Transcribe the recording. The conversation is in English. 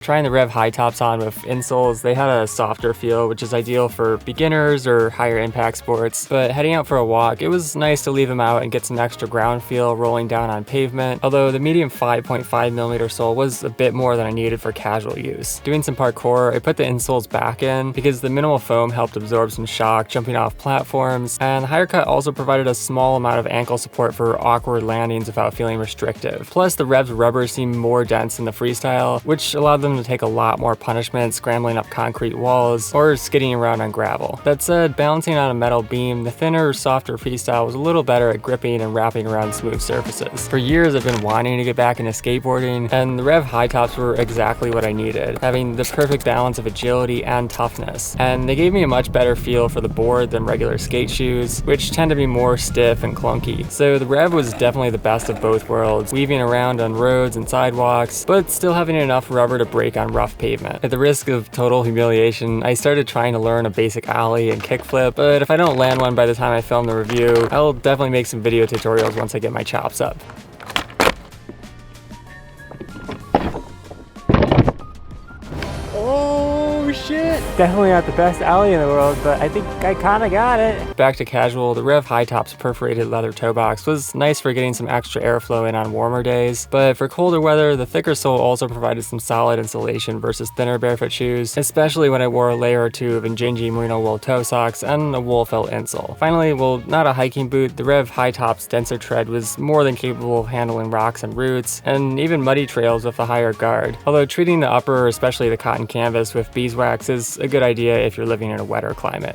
Trying the Rev high tops on with insoles, they had a softer feel, which is ideal for beginners or higher impact sports. But heading out for a walk, it was nice to leave them out and get some extra ground feel rolling down on pavement, although the medium 5.5mm sole was a bit more than I needed for casual use. Doing some parkour, I put the insoles back in because the minimal foam helped absorb some shock jumping off platforms, and the higher cut also provided a small amount of ankle support for awkward landings without feeling restrictive. Plus, the Rev's rubber seemed more dense than the freestyle, which allowed them to take a lot more punishment scrambling up concrete walls or skidding around on gravel. That said, balancing on a metal beam, the thinner, softer freestyle was a little better at gripping and wrapping around smooth surfaces. For years I've been wanting to get back into skateboarding, and the Rev high tops were exactly what I needed, having the perfect balance of agility and toughness. And they gave me a much better feel for the board than regular skate shoes, which tend to be more stiff and clunky. So the Rev was definitely the best of both worlds, weaving around on roads and sidewalks, but still having enough rubber to break on rough pavement. At the risk of total humiliation, I started trying to learn a basic ollie and kickflip, but if I don't land one by the time I film the review, I'll definitely make some video tutorials once I get my chops up. Oh shit! Definitely not the best ollie in the world, but I think I kinda got it. Back to casual, the Rev high tops perforated leather toe box was nice for getting some extra airflow in on warmer days, but for colder weather, the thicker sole also provided some solid insulation versus thinner barefoot shoes, especially when I wore a layer or two of Injinji merino wool toe socks and a wool felt insole. Finally, while not a hiking boot, the Rev high top's denser tread was more than capable of handling rocks and roots, and even muddy trails with a higher guard. Although treating the upper, especially the cotton canvas, with beeswax is a good idea if you're living in a wetter climate.